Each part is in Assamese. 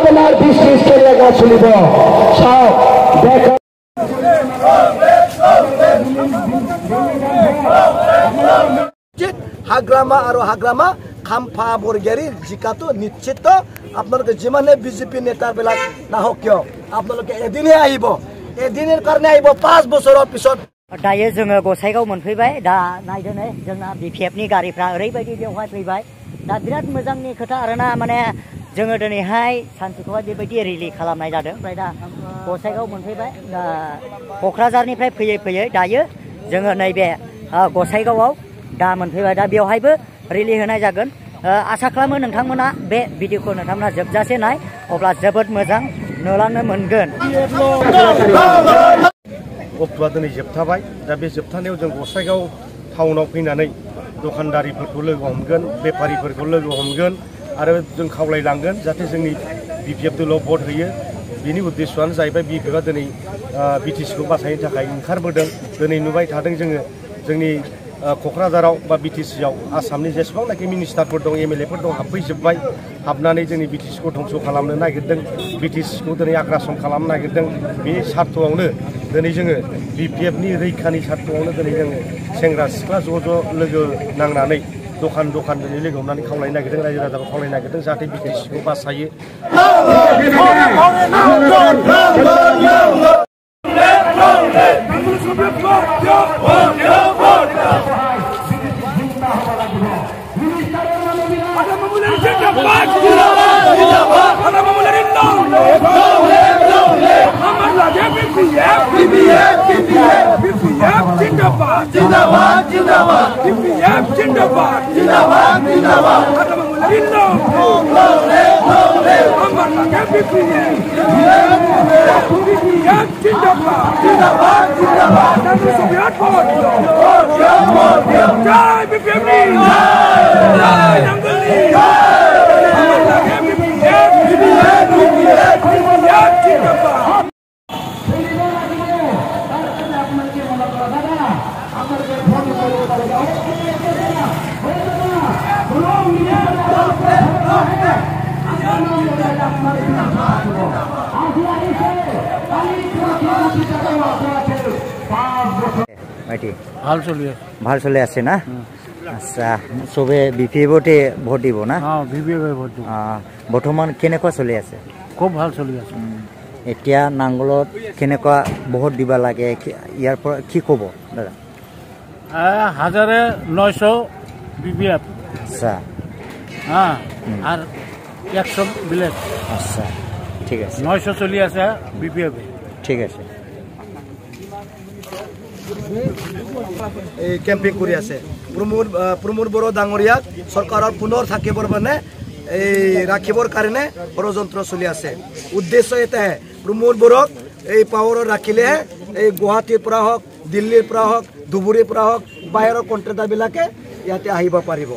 আপনার বিশেষ জায়গা চলিব সব দেখা হাগ্রামা আর হাগ্রামা খামফা বরগেরি জিকাটো নিশ্চিত আপনাদের যিমানে বিজেপি নেতার বেলা না হোক কিয় আপনাদের এদিনে আহিব এদিনের কারণে আহিব 5 বছরের পিছত दायो जोङो गसाइगाव मोनफैबाय दा नायदो नै जोंना बिपिएफनि गारिफ्रा ओरैबायदि बेवहाय फैबाय दा बिराद मोजांनि खोथा आरोना माने जोङो दिनैहाय सानसेखौहाय बेबायदि रेलि खालामनाय जादों ओमफ्राय दा गसाइगाव मोनफैबाय दा क'क्राझारनिफ्राय फैयै फैयै दायो जोङो नैबे गसाइगावआव दा मोनफैबाय दा बेवहायबो रेलि होनाय जागोन आसा खालामो नोंथांमोना बे भिडिअखौ नोंथांमोना जोबजासे नाय अब्ला जोबोद मोजां नुलांनो मोनगोन अक्ट'आ दिनै जोबथाबाय दा बे जोबथानायाव जों गसाइगाव टाउनाव फैनानै दखानदारिफोरखौ लोगो हमगोन बेफारिफोरखौ लोगो हमगोन आरो जों खावलायलांगोन जाहाथे जोंनि बिपिएफ दलाव भट होयो बिनि उद्देश्यआनो जाहैबाय बिपिएफआ दिनै बिटिसिखौ बासायनो थाखाय ओंखारबोदों दिनै नुबाय थादों जोङो जोंनि क'क्राझाराव बा बिटिसिआव आसामनि जेसेबांनाखि मिनिस्टारफोर दं एमएलएफोर दं हाबफैजोब्बाय हाबनानै जोंनि बिटिसिखौ धंस खालामनो नागिरदों बिटिसिखौ दिनै आग्रासन खालामनो नागिरदों बे सार्थआवनो दिनै जोङो बिपिएफनि रैखानि सार्थआवनो दिनै जोङो सेंग्रा सिख्ला ज' लोगो नांनानै दखान दिनै लोगो हमनानै खावलायनो नागिरदों रायजो राजाखौ खावलायनो नागिरदों जाहाथे बिटिसिखौ बासायो ভাল চলি আছে না আচ্ছা সবে বিপিএফতে ভোট দিব না বিপিএফে ভোট দিব বৰ্তমান কেনেকুৱা চলি আছে খুব ভাল চলি আছে এতিয়া নাংগলত কেনেকুৱা ভোট দিব লাগে ইয়াৰ পৰা কি ক'ব দাদা 1900 বিপিএফ আচ্ছা আর 100 বিলেট আচ্ছা ঠিক আছে 900 চলি আছে বিপিএফ ঠিক আছে এই ক্যাম্পিং কৰি আছে প্ৰমোদ বড়ো ডাঙৰীয়াক চৰকাৰৰ পুনৰ থাকিবৰ মানে এই ৰাখিবৰ কাৰণে ষড়যন্ত্ৰ চলি আছে উদ্দেশ্য এটাহে প্ৰমোদ বড়োক এই পাৱাৰত ৰাখিলে এই গুৱাহাটীৰ পৰা হওক দিল্লীৰ পৰা হওক ধুবুৰীৰ পৰা হওক বাহিৰৰ কণ্ট্ৰেক্টাৰবিলাকে ইয়াতে আহিব পাৰিব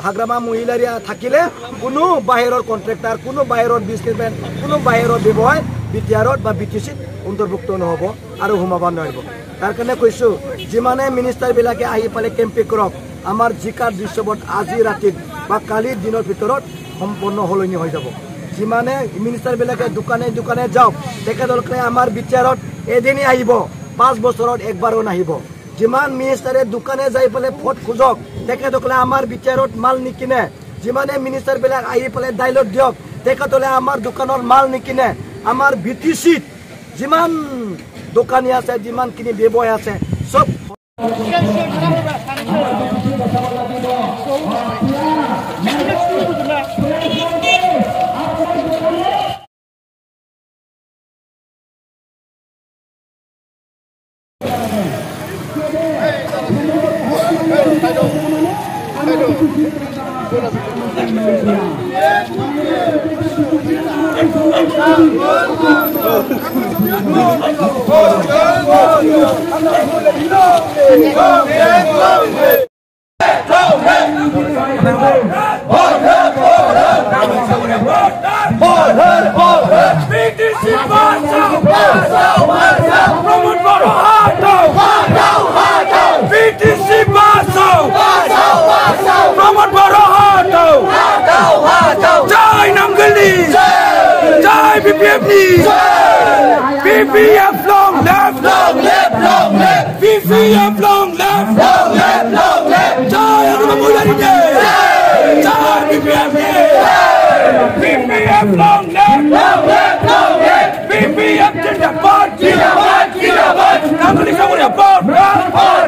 হাগ্ৰামা মহিলাৰিয়া থাকিলে কোনো বাহিৰৰ কণ্ট্ৰেক্টাৰ কোনো বাহিৰৰ বিজনেছমেন কোনো বাহিৰৰ ব্যৱসায় বিটিআৰত বা বিটিচিত অন্তৰ্ভুক্ত নহ'ব আৰু সোমাব নোৱাৰিব তাৰ কাৰণে কৈছোঁ যিমানে মিনিষ্টাৰবিলাকে আহি পালে কেম্পিং কৰক আমাৰ জিকাৰ দৃশ্যপট আজি ৰাতিত বা কালিৰ দিনৰ ভিতৰত সম্পূৰ্ণ সলনি হৈ যাব যিমানে মিনিষ্টাৰবিলাকে দোকানে দোকানে যাওক তেখেতলোকে আমাৰ বিটিআৰত এদিনেই আহিব 5 বছৰত একবাৰো নাহিব যিমান মিনিষ্টাৰে দোকানে যাই পেলাই ভোট খোজক তেখেতসকলে আমাৰ বিটিআৰত মাল নিকিনে যিমানে মিনিষ্টাৰবিলাক আহি পেলাই ডাইলগ দিয়ক তেখেতসকলে আমাৰ দোকানৰ মাল নিকিনে আমাৰ বিটিচিত যিমান দোকানী আছে যিমানখিনি ব্যৱসায় আছে সব Jai Nangali! Jai BPF BPF long left, long left, long left. BPF long left, long left, long left. Jai Ramapurari Jai, Jai BPF. BPF long left, long left, long left. BPF Jindabad, Jindabad, Jindabad. Namali Samuria Port, Port, Port.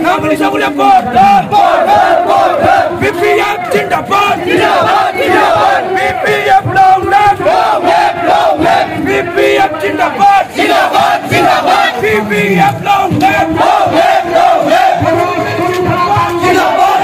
Namali Samuria Port, Port, Port. BPF Jindabad, Jindabad, Jindabad. BPF long left, long left, long left. BPF Jindabad, Jindabad, Jindabad. BPF long left, long left, long left. Jindabad,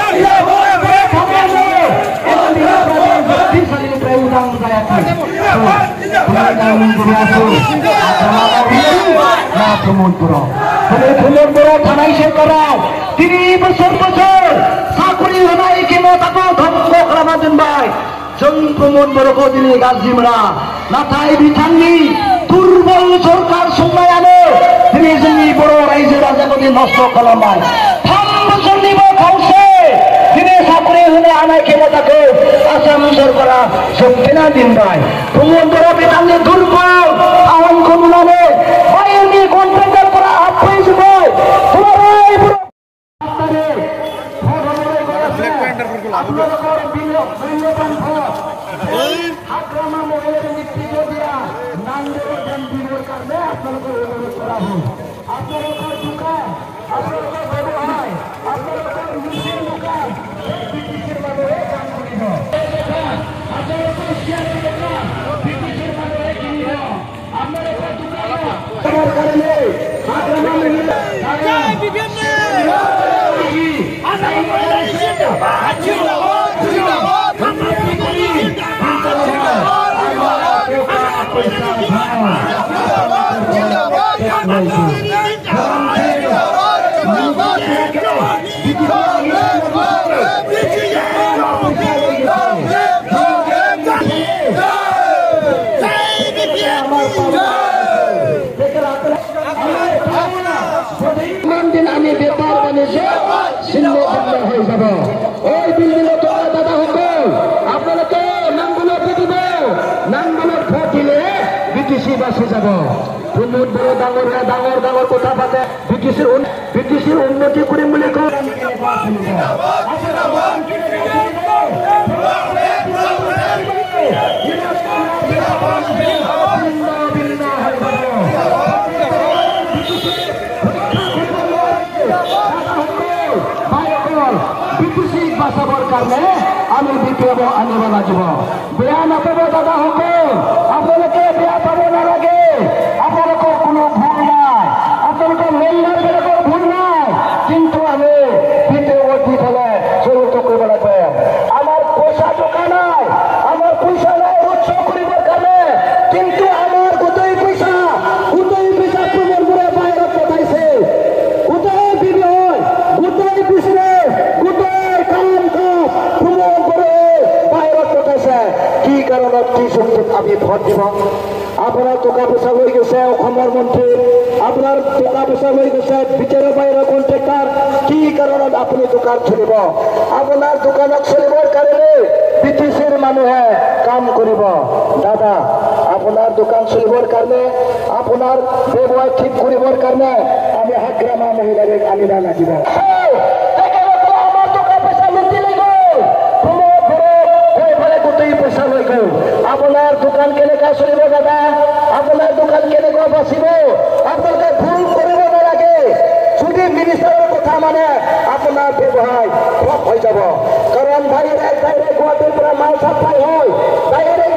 जों प्रमोद बर'खौ दिनै गाज्रि मोना नाथाय बिथांनि दुर्बल सरकार संनायानो दिनै जोंनि बर' रायजो राजाखौ नस्थ' खालामबाय 3 बोसोरनिबो खावसे दिनै साख्रि होनो हानाय खेमताखौ आसाम सरकारा जोबथेना दोनबाय प्रमोद बर' बिथांनि दुर्बल आह्वानखौ नुनानै बायहेरनि कन्ट्रेक्टरफोरा हाबफैजोब्बाय प्रमोद बर' डांगरिया डांगर डांगर कथा पाते ब्रिटिशर उन्नति करिम বুলি কয় ব্রিটিশ বাঁচাবৰ কাৰণে আমি বিপ্লৱ আনিব লাগিব বেয়া নাপাব দাদা সকল আপোনালোকে বেয়া পাব নালাগে আপোনালোকৰ কোনো ভুল নাই আপোনালোকৰ মেম্বাৰবিলাকৰ ভুল নাই কিন্তু আমি বিপ্লৱত দি পেলাই জড়িত কৰিব লাগিব আমাৰ পইচা টকা নাই আমাৰ পইচা নাই উৎসৱ কৰিবৰ কাৰণে কিন্তু আমাৰ গোটেই পইচা প্ৰমোদবোৰে বাহিৰত পঠাইছে গোটেই বিনিয়োগ গোটেই বিজনেছ গোটেই কাম কাজ প্ৰমোদবোৰে বাহিৰত পঠাইছে কি কাৰণত কি যুক্তিত আমি ভোট দিব আপনাৰ টাকা পয়সা লৈ গেছে অসমৰ মন্ত্ৰী আপনাৰ টাকা পয়সা লৈ গেছে ভিতৰৰ বাহিৰৰ কন্ট্ৰাক্টৰ কি কাৰণত আপুনি দোকান চলিব আপোনাৰ দোকানত চলিবৰ কাৰণে বিটিচিৰ মানুহে কাম কৰিব দাদা আপোনাৰ দোকান চলিবৰ কাৰণে আপোনাৰ ব্যৱসায় ঠিক কৰিবৰ কাৰণে আমি হাগ্ৰামা মহিলাক আনিব লাগিব আপনাৰ দোকান কেনেকা চলিব দাদা আপনাৰ দোকান কেনেকা বাঁচিব আপনাকে ভুল কৰিব নালাগে যদি মিনিষ্টাৰৰ কথা মানে আপোনাৰ ব্যৱসায় ঠপ হৈ যাব কাৰণ বাহিৰে গুৱাহাটীৰ পৰা মাল চাপ্লাই হয় বাহিৰে